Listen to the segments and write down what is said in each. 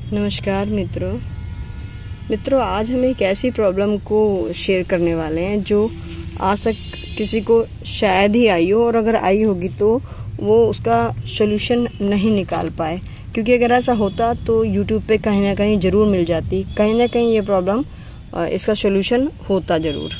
नमस्कार मित्रों, आज हम एक ऐसी प्रॉब्लम को शेयर करने वाले हैं जो आज तक किसी को शायद ही आई हो, और अगर आई होगी तो वो उसका सोल्यूशन नहीं निकाल पाए। क्योंकि अगर ऐसा होता तो यूट्यूब पे कहीं ना कहीं ज़रूर मिल जाती, कहीं ना कहीं ये प्रॉब्लम इसका सोल्यूशन होता ज़रूर।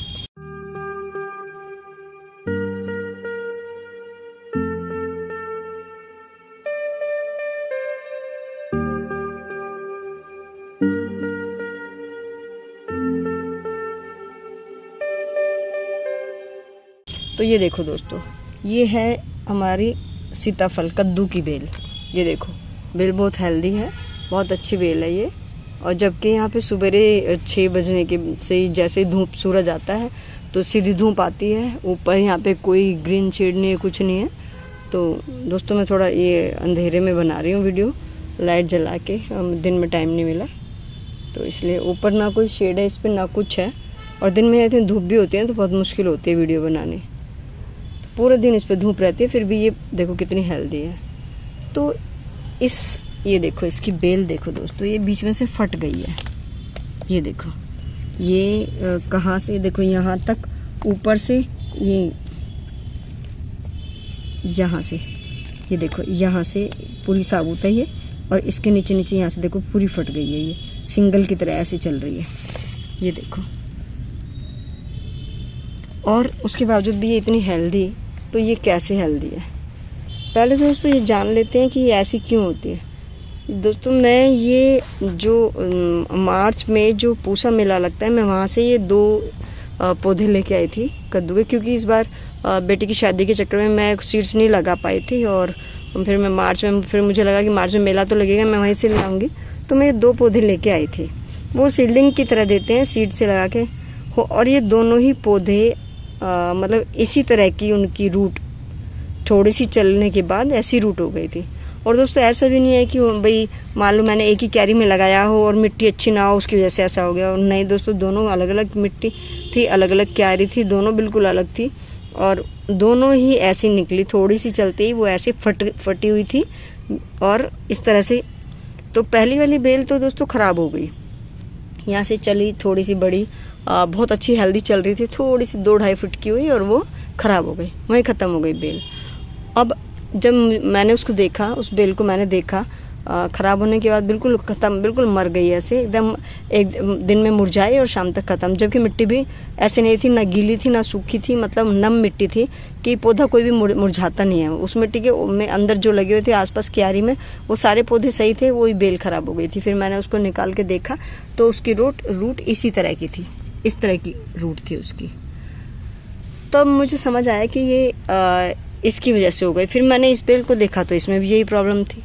तो ये देखो दोस्तों, ये है हमारी सीताफल कद्दू की बेल। ये देखो, बेल बहुत हेल्दी है, बहुत अच्छी बेल है ये। और जबकि यहाँ पे सुबह 6 बजने के से जैसे धूप सूरज आता है तो सीधी धूप आती है। ऊपर यहाँ पे कोई ग्रीन शेड नहीं है, कुछ नहीं है। तो दोस्तों मैं थोड़ा ये अंधेरे में बना रही हूँ वीडियो, लाइट जला के। दिन में टाइम नहीं मिला तो इसलिए ऊपर ना कोई शेड है इस पर, ना कुछ है। और दिन में ऐसे धूप भी होती है तो बहुत मुश्किल होती है वीडियो बनाने। पूरे दिन इस पे धूप रहती है, फिर भी ये देखो कितनी हेल्दी है। तो ये देखो, इसकी बेल देखो दोस्तों, ये बीच में से फट गई है। ये देखो, ये कहाँ से, देखो यहाँ तक ऊपर से, ये यहाँ से, ये देखो यहाँ से पूरी साबुत है ये। और इसके नीचे नीचे यहाँ से देखो पूरी फट गई है, ये सिंगल की तरह ऐसे चल रही है। ये देखो, और उसके बावजूद भी ये इतनी हेल्दी, तो ये कैसे हेल्दी है? पहले दोस्तों ये जान लेते हैं कि ये ऐसी क्यों होती है। दोस्तों मैं ये जो मार्च में जो पूसा मेला लगता है, मैं वहाँ से ये 2 पौधे लेके आई थी कद्दू के। क्योंकि इस बार बेटी की शादी के चक्कर में मैं सीड्स नहीं लगा पाई थी, और फिर मैं मार्च में, फिर मुझे लगा कि मार्च में मेला तो लगेगा, मैं वहीं से ले आऊँगी। तो मैं ये 2 पौधे लेके आई थी। वो सीडलिंग की तरह देते हैं, सीड से लगा के। और ये दोनों ही पौधे मतलब इसी तरह की उनकी रूट थोड़ी सी चलने के बाद ऐसी रूट हो गई थी। और दोस्तों ऐसा भी नहीं है कि भाई मान लो मैंने एक ही क्यारी में लगाया हो और मिट्टी अच्छी ना हो उसकी वजह से ऐसा हो गया। और नहीं दोस्तों, दोनों अलग अलग मिट्टी थी, अलग अलग क्यारी थी, दोनों बिल्कुल अलग थी। और दोनों ही ऐसी निकली, थोड़ी सी चलते ही वो ऐसे फटी हुई थी और इस तरह से। तो पहली वाली बेल तो दोस्तों ख़राब हो गई, यहाँ से चली थोड़ी सी बड़ी, बहुत अच्छी हेल्दी चल रही थी, थोड़ी सी 2-2.5 फुट की हुई और वो ख़राब हो गई, वहीं ख़त्म हो गई बेल। अब जब मैंने उसको देखा, उस बेल को मैंने देखा ख़राब होने के बाद बिल्कुल ख़त्म, बिल्कुल मर गई ऐसे एकदम, एक दिन में मुरझाई और शाम तक ख़त्म। जबकि मिट्टी भी ऐसे नहीं थी, ना गीली थी ना सूखी थी, मतलब नम मिट्टी थी कि पौधा कोई भी मुरझाता नहीं है। उस मिट्टी के में अंदर जो लगे हुए थे आसपास क्यारी में, वो सारे पौधे सही थे, वही बेल ख़राब हो गई थी। फिर मैंने उसको निकाल के देखा तो उसकी रूट इसी तरह की थी, इस तरह की रूट थी उसकी। तब मुझे समझ आया कि ये इसकी वजह से हो गई। फिर मैंने इस बेल को देखा तो इसमें भी यही प्रॉब्लम थी।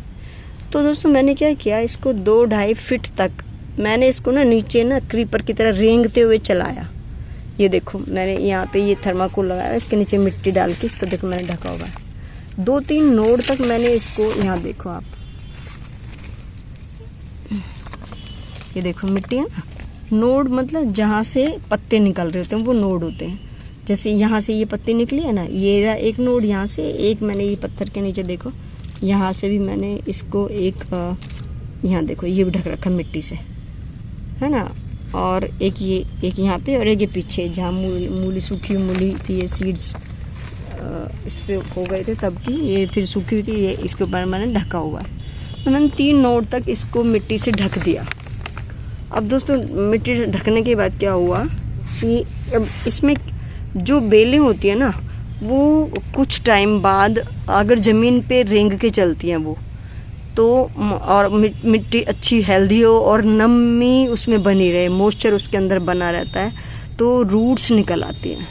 तो दोस्तों मैंने क्या किया, इसको 2-2.5 फीट तक मैंने इसको ना नीचे ना क्रीपर की तरह रेंगते हुए चलाया। ये देखो, मैंने यहाँ पे ये थर्माकोल लगाया, इसके नीचे मिट्टी डाल के इसको देखो मैंने ढका हुआ है। 2-3 नोड तक मैंने इसको, यहाँ देखो आप, ये देखो मिट्टी है ना, नोड मतलब जहाँ से पत्ते निकल रहे होते हैं वो नोड होते हैं। जैसे यहाँ से ये पत्ती निकली है ना, ये रहा एक नोड, यहाँ से एक मैंने ये पत्थर के नीचे देखो, यहाँ से भी मैंने इसको एक यहाँ देखो ये भी ढक रखा मिट्टी से, है ना। और एक यहाँ पे और एक ये पीछे जहाँ मूली सूखी मूली थी, ये सीड्स इस पे हो गए थे तब की, ये फिर सूखी हुई थी, ये इसके ऊपर मैंने ढका हुआ है। तो मैंने 3 नोड तक इसको मिट्टी से ढक दिया। अब दोस्तों मिट्टी ढकने के बाद क्या हुआ कि अब इसमें जो बेलें होती है ना, वो कुछ टाइम बाद अगर ज़मीन पे रेंग के चलती हैं वो तो, और मिट्टी अच्छी हेल्दी हो और नमी उसमें बनी रहे, मॉइस्चर उसके अंदर बना रहता है, तो रूट्स निकल आती हैं।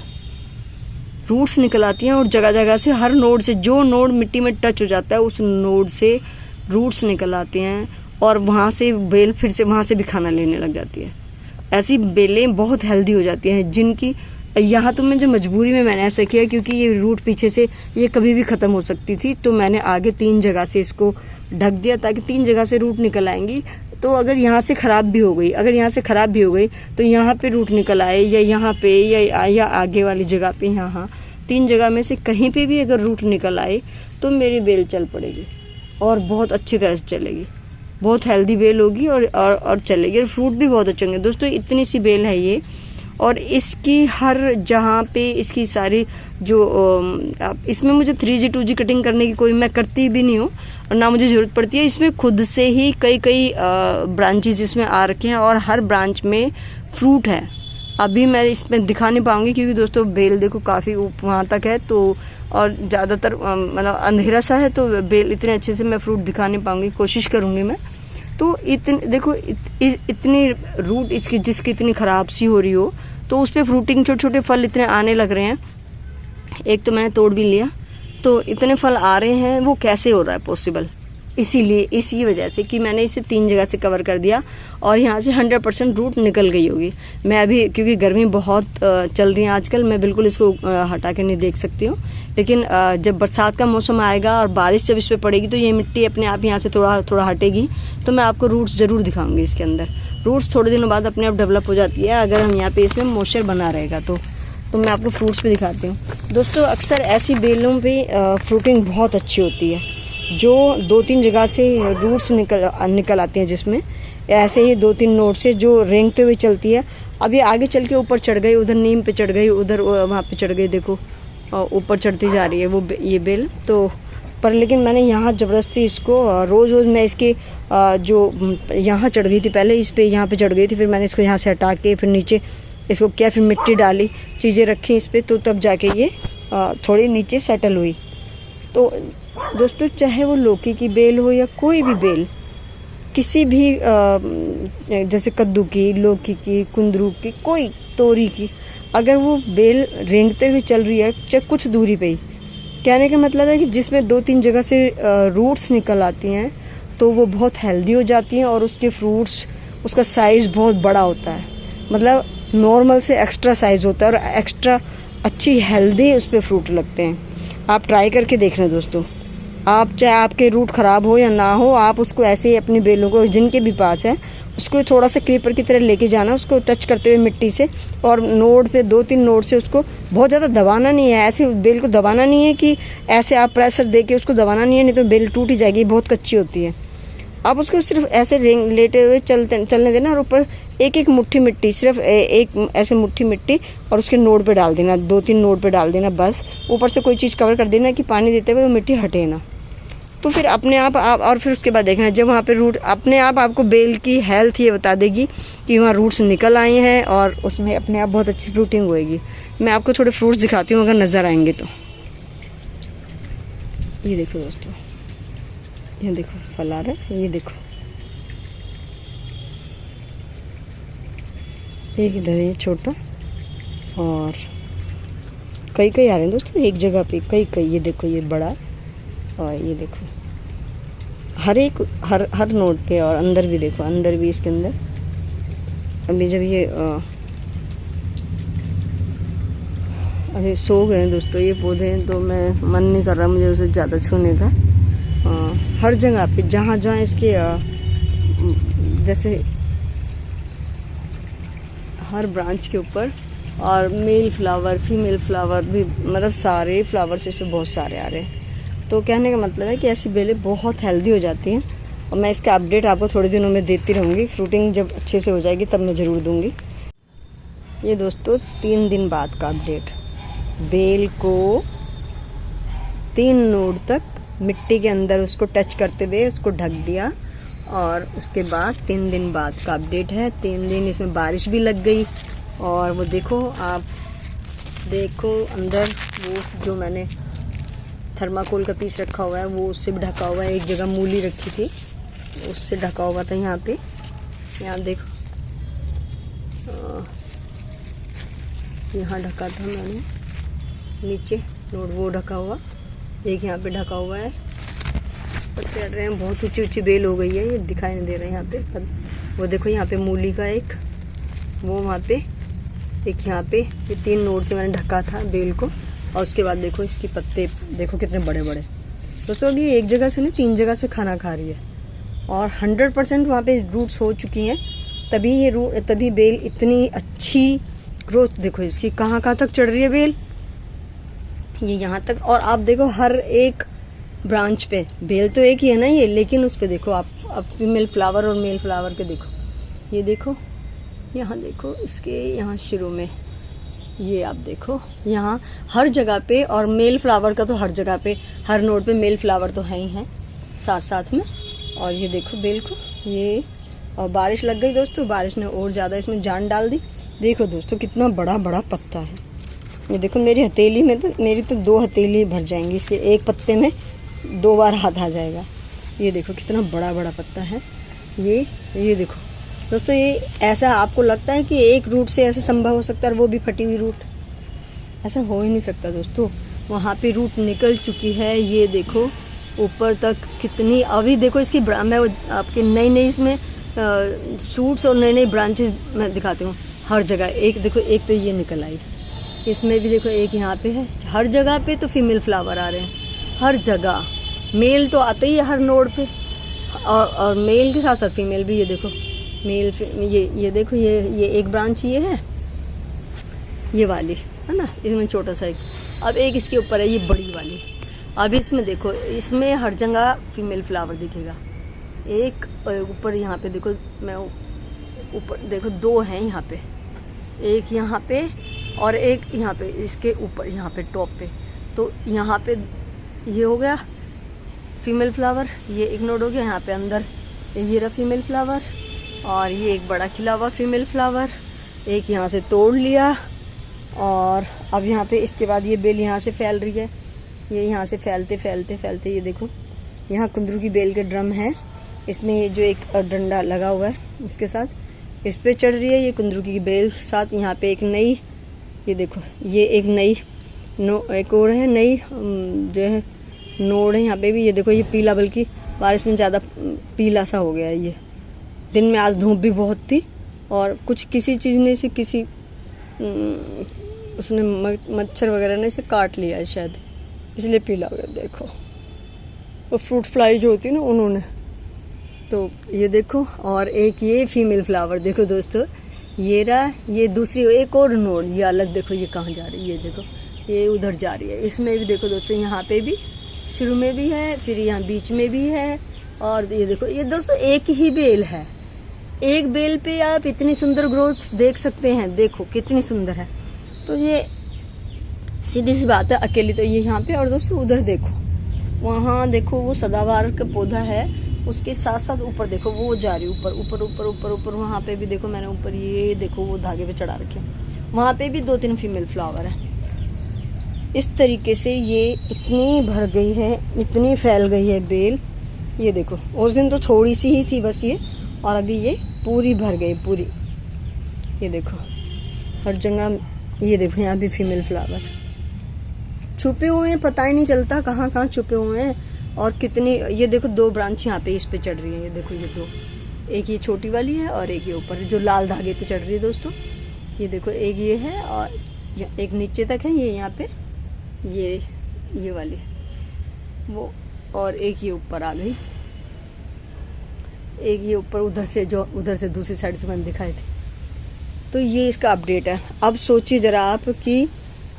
और जगह जगह से हर नोड से, जो नोड मिट्टी में टच हो जाता है उस नोड से रूट्स निकल आती हैं और वहाँ से बेल फिर से वहाँ से भी खाना लेने लग जाती है। ऐसी बेलें बहुत हेल्दी हो जाती हैं, जिनकी यहाँ तो मुझे मजबूरी में मैंने ऐसा किया क्योंकि ये रूट पीछे से ये कभी भी ख़त्म हो सकती थी। तो मैंने आगे 3 जगह से इसको ढक दिया ताकि 3 जगह से रूट निकल आएंगी। तो अगर यहाँ से ख़राब भी हो गई, तो यहाँ पे रूट निकल आए, या यहाँ पे या आगे वाली जगह पे, यहाँ 3 जगह में से कहीं पे भी अगर रूट निकल आए तो मेरी बेल चल पड़ेगी और बहुत अच्छी तरह से चलेगी। बहुत हेल्दी बेल होगी और चलेगी, और फ्रूट भी बहुत अच्छे होंगे। दोस्तों इतनी सी बेल है ये, और इसकी हर जहाँ पे इसकी सारी जो इसमें मुझे 3G 2G कटिंग करने की कोई मैं करती भी नहीं हूँ और ना मुझे ज़रूरत पड़ती है। इसमें खुद से ही कई ब्रांचेज इसमें आ रखे हैं और हर ब्रांच में फ्रूट है। अभी मैं इसमें दिखा नहीं पाऊँगी क्योंकि दोस्तों बेल देखो काफ़ी वहाँ तक है, तो और ज़्यादातर मतलब अंधेरा सा है, तो बेल इतने अच्छे से मैं फ्रूट दिखा नहीं पाऊँगी, कोशिश करूँगी मैं। तो देखो इतनी रूट इसकी जिसकी इतनी ख़राब सी हो रही हो, तो उस पर फ्रूटिंग छोटे छोटे फल इतने आने लग रहे हैं। एक तो मैंने तोड़ भी लिया, तो इतने फल आ रहे हैं, वो कैसे हो रहा है पॉसिबल? इसीलिए इसी वजह से कि मैंने इसे 3 जगह से कवर कर दिया और यहाँ से 100% रूट निकल गई होगी। मैं अभी क्योंकि गर्मी बहुत चल रही है आजकल, मैं बिल्कुल इसको हटा के नहीं देख सकती हूँ, लेकिन जब बरसात का मौसम आएगा और बारिश जब इस पर पड़ेगी तो ये मिट्टी अपने आप यहाँ से थोड़ा थोड़ा हटेगी, तो मैं आपको रूट्स ज़रूर दिखाऊंगी इसके अंदर। रूट्स थोड़े दिनों बाद अपने आप डेवलप हो जाती है अगर हम यहाँ पे इसमें मॉइस्चर बना रहेगा तो मैं आपको फ्रूट्स भी दिखाती हूँ। दोस्तों अक्सर ऐसी बेलों पे फ्रूटिंग बहुत अच्छी होती है, जो 2-3 जगह से रूट्स निकल आती हैं, जिसमें ऐसे ही 2-3 नोड से जो रेंगते हुए चलती है। अभी आगे चल के ऊपर चढ़ गई, उधर नीम पे चढ़ गई, उधर वहाँ पे चढ़ गई, देखो ऊपर चढ़ती जा रही है वो ये बेल। तो पर लेकिन मैंने यहाँ ज़बरदस्ती इसको रोज़ मैं इसके जो यहाँ चढ़ गई थी पहले, इस पे यहाँ पे चढ़ गई थी, फिर मैंने इसको यहाँ से हटा के फिर नीचे इसको क्या, फिर मिट्टी डाली, चीज़ें रखी इस पर, तो तब जाके ये थोड़ी नीचे सेटल हुई। तो दोस्तों चाहे वो लौकी की बेल हो या कोई भी बेल, किसी भी जैसे कद्दू की, लौकी की, कुंदरू की, कोई तोरी की, अगर वो बेल रेंगते हुए चल रही है चाहे कुछ दूरी पे ही, कहने का मतलब है कि जिसमें 2-3 जगह से रूट्स निकल आती हैं तो वो बहुत हेल्दी हो जाती हैं और उसके फ्रूट्स, उसका साइज़ बहुत बड़ा होता है, मतलब नॉर्मल से एक्स्ट्रा साइज़ होता है और एक्स्ट्रा अच्छी हेल्दी उस पर फ्रूट लगते हैं। आप ट्राई करके देखना दोस्तों, आप चाहे आपके रूट ख़राब हो या ना हो, आप उसको ऐसे ही अपनी बेलों को जिनके भी पास है उसको थोड़ा सा क्रीपर की तरह लेके जाना, उसको टच करते हुए मिट्टी से, और नोड पे 2-3 नोड से उसको बहुत ज़्यादा दबाना नहीं है, ऐसे बेल को दबाना नहीं है कि ऐसे आप प्रेशर दे के उसको दबाना नहीं है, नहीं तो बेल टूट ही जाएगी, बहुत कच्ची होती है। आप उसको सिर्फ ऐसे लेटे हुए चलने देना और ऊपर एक मुट्ठी मिट्टी, सिर्फ एक ऐसे मुट्ठी मिट्टी और उसके नोड पे डाल देना, 2-3 नोड पे डाल देना बस, ऊपर से कोई चीज़ कवर कर देना कि पानी देते हुए वो मिट्टी हटे ना। तो फिर अपने आप और फिर उसके बाद देखना जब वहाँ पे रूट अपने आप आपको बेल की हेल्थ ये बता देगी कि वहाँ रूट्स निकल आए हैं और उसमें अपने आप बहुत अच्छी फ्रूटिंग होएगी। मैं आपको थोड़े फ्रूट्स दिखाती हूँ अगर नज़र आएंगे तो। ये देखो दोस्तों, ये देखो फल आ रहा है, ये देखो एक इधर है छोटा और कई आ रहे हैं दोस्तों एक जगह पे, कई ये देखो ये बड़ा है और ये देखो हर नोट पे, और अंदर भी देखो, अंदर भी इसके अंदर अभी जब ये अभी सो गए हैं दोस्तों ये पौधे, तो मैं मन नहीं कर रहा मुझे उसे ज़्यादा छूने का। हर जगह पे जहाँ इसके जैसे हर ब्रांच के ऊपर, और मेल फ्लावर फीमेल फ्लावर भी, मतलब सारे फ्लावर्स इस पे बहुत सारे आ रहे हैं। तो कहने का मतलब है कि ऐसी बेलें बहुत हेल्दी हो जाती हैं और मैं इसका अपडेट आपको थोड़े दिनों में देती रहूँगी। फ्रूटिंग जब अच्छे से हो जाएगी तब मैं ज़रूर दूँगी। ये दोस्तों 3 दिन बाद का अपडेट, बेल को 3 नोड तक मिट्टी के अंदर उसको टच करते हुए उसको ढक दिया, और उसके बाद 3 दिन बाद का अपडेट है। 3 दिन इसमें बारिश भी लग गई, और वो देखो आप देखो अंदर वो जो मैंने थर्माकोल का पीस रखा हुआ है वो उससे भी ढका हुआ है। एक जगह मूली रखी थी उससे ढका हुआ था, यहाँ पे यहाँ देखो यहाँ ढका था मैंने, नीचे नोड वो ढका हुआ, एक यहाँ पे ढका हुआ है। पत्ते चढ़ रहे हैं, बहुत ऊंची बेल हो गई है, ये दिखाई नहीं दे रहा है यहाँ पे। वो देखो यहाँ पे मूली का एक, वो वहाँ पे एक, यहाँ पे ये 3 नोड से मैंने ढका था बेल को। और उसके बाद देखो इसकी पत्ते देखो कितने बड़े बड़े। दोस्तों अभी एक जगह से नहीं 3 जगह से खाना खा रही है और 100% वहाँ पे रूट्स हो चुकी हैं, तभी बेल इतनी अच्छी ग्रोथ देखो इसकी कहाँ तक चढ़ रही है बेल, ये यहाँ तक। और आप देखो हर एक ब्रांच पे, बेल तो एक ही है ना ये, लेकिन उस पे देखो आप फीमेल फ्लावर और मेल फ्लावर के देखो, ये देखो यहाँ देखो, इसके यहाँ शुरू में ये आप देखो यहाँ हर जगह पे, और मेल फ्लावर का तो हर जगह पे, हर नोड पे मेल फ्लावर तो है ही हैं साथ साथ में। और ये देखो बेल को ये, और बारिश लग गई दोस्तों, बारिश ने और ज़्यादा इसमें जान डाल दी। देखो दोस्तों कितना बड़ा बड़ा पत्ता है, ये देखो मेरी हथेली में तो, मेरी तो 2 हथेली भर जाएंगी इसके, एक पत्ते में 2 बार हाथ आ जाएगा। ये देखो कितना बड़ा बड़ा पत्ता है ये देखो दोस्तों, ये ऐसा आपको लगता है कि एक रूट से ऐसा संभव हो सकता है, और वो भी फटी हुई रूट, ऐसा हो ही नहीं सकता दोस्तों। वहाँ पे रूट निकल चुकी है, ये देखो ऊपर तक कितनी, अभी देखो इसकी मैं आपके नई इसमें सूट्स और नई ब्रांचेस मैं दिखाती हूँ हर जगह। एक देखो, एक तो ये निकल आई, इसमें भी देखो एक यहाँ पे है, हर जगह पे तो फीमेल फ्लावर आ रहे हैं, हर जगह मेल तो आते ही है हर नोड पे, और मेल के साथ साथ फीमेल भी। ये देखो मेल, ये देखो ये एक ब्रांच ये है, ये वाली है ना, इसमें छोटा सा एक, अब एक इसके ऊपर है ये बड़ी वाली। अब इसमें देखो, इसमें हर जगह फीमेल फ्लावर दिखेगा, एक ऊपर यहाँ पे देखो, मैं ऊपर देखो 2 हैं यहाँ पे, एक यहाँ पे और एक यहाँ पे, इसके ऊपर यहाँ पे टॉप पे, तो यहाँ पे ये हो गया फीमेल फ्लावर, ये एक नोड हो गया। यहाँ पे अंदर ये रहा फीमेल फ्लावर, और ये एक बड़ा खिला हुआ फीमेल फ्लावर, एक यहाँ से तोड़ लिया। और अब यहाँ पे इसके बाद ये बेल यहाँ से फैल रही है, ये यहाँ से फैलते फैलते फैलते, ये देखो यहाँ कुंदरू की बेल के ड्रम है, इसमें ये जो एक डंडा लगा हुआ है इसके साथ इस पे चढ़ रही है ये कुंदरू की बेल। साथ यहाँ पे एक नई, ये देखो ये एक नई एक और है नई जो है नोड है यहाँ पे भी। ये देखो ये पीला, बल्कि बारिश में ज़्यादा पीला सा हो गया है ये, दिन में आज धूप भी बहुत थी, और कुछ किसी चीज़ ने इसे किसी उसने मच्छर वगैरह ने इसे काट लिया है शायद, इसलिए पीला हो गया। देखो वो फ्रूट फ्लाई जो होती है ना उन्होंने, तो ये देखो। और एक ये फीमेल फ्लावर देखो दोस्तों, ये रहा, ये दूसरी एक और नोड, ये अलग देखो ये कहाँ जा रही है, ये देखो ये उधर जा रही है। इसमें भी देखो दोस्तों, यहाँ पे भी शुरू में भी है, फिर यहाँ बीच में भी है, और ये देखो ये दोस्तों एक ही बेल है, एक बेल पे आप इतनी सुंदर ग्रोथ देख सकते हैं, देखो कितनी सुंदर है। तो ये सीधी सी बात है, अकेली तो ये यहाँ पे, और दोस्तों उधर देखो, वहाँ देखो वो सदाबहार का पौधा है, उसके साथ साथ ऊपर देखो वो जा रही ऊपर ऊपर ऊपर ऊपर ऊपर, वहाँ पे भी देखो मैंने ऊपर ये देखो वो धागे पे चढ़ा रखे, वहाँ पे भी 2-3 फीमेल फ्लावर है। इस तरीके से ये इतनी भर गई है, इतनी फैल गई है बेल, ये देखो उस दिन तो थोड़ी सी ही थी बस ये, और अभी ये पूरी भर गई पूरी। ये देखो हर जगह, ये देखो यहाँ भी फीमेल फ्लावर छुपे हुए हैं, पता ही नहीं चलता कहाँ कहाँ छुपे हुए हैं। और कितनी, ये देखो 2 ब्रांच यहाँ पे इस पे चढ़ रही है, ये देखो ये 2, एक ये छोटी वाली है और एक ये ऊपर जो लाल धागे पे चढ़ रही है दोस्तों। ये देखो एक ये है और एक नीचे तक है, ये यहाँ पे ये वाली वो, और एक ये ऊपर आ गई, एक ये ऊपर उधर से जो उधर से दूसरी साइड से मैंने दिखाए थे। तो ये इसका अपडेट है। अब सोचिए जरा आप कि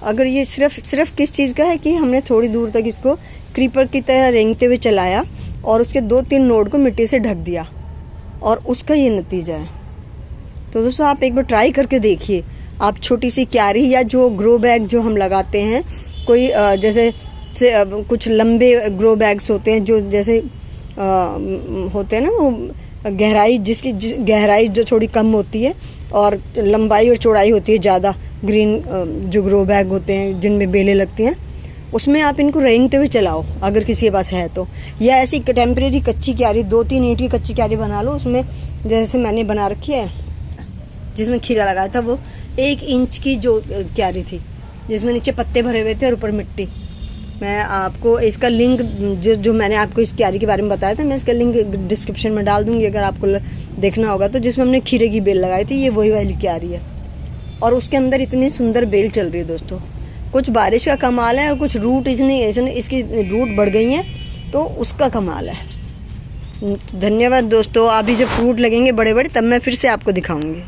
अगर ये सिर्फ किस चीज़ का है कि हमने थोड़ी दूर तक इसको क्रीपर की तरह रेंगते हुए चलाया और उसके 2-3 नोड को मिट्टी से ढक दिया, और उसका ये नतीजा है। तो दोस्तों आप एक बार ट्राई करके देखिए, आप छोटी सी क्यारी या जो ग्रो बैग जो हम लगाते हैं, कोई जैसे कुछ लंबे ग्रो बैग्स होते हैं जो जैसे होते हैं ना, वो गहराई जिसकी गहराई जो थोड़ी कम होती है और लंबाई और चौड़ाई होती है ज़्यादा, ग्रीन जो ग्रो बैग होते हैं जिनमें बेलें लगती हैं, उसमें आप इनको रेंगते हुए चलाओ अगर किसी के पास है तो। या ऐसी टेम्परेरी कच्ची क्यारी 2-3 ईंट की कच्ची क्यारी बना लो, उसमें जैसे मैंने बना रखी है जिसमें खीरा लगाया था, वो 1 इंच की जो क्यारी थी जिसमें नीचे पत्ते भरे हुए थे और ऊपर मिट्टी। मैं आपको इसका लिंक जो मैंने आपको इस क्यारी के बारे में बताया था, मैं इसका लिंक डिस्क्रिप्शन में डाल दूंगी अगर आपको देखना होगा। तो जिसमें हमने खीरे की बेल लगाई थी, ये वही वाली क्यारी है, और उसके अंदर इतनी सुंदर बेल चल रही है दोस्तों। कुछ बारिश का कमाल है और कुछ रूट इसकी रूट बढ़ गई हैं, तो उसका कमाल है। धन्यवाद दोस्तों। अभी जब फ्रूट लगेंगे बड़े बड़े तब मैं फिर से आपको दिखाऊंगी।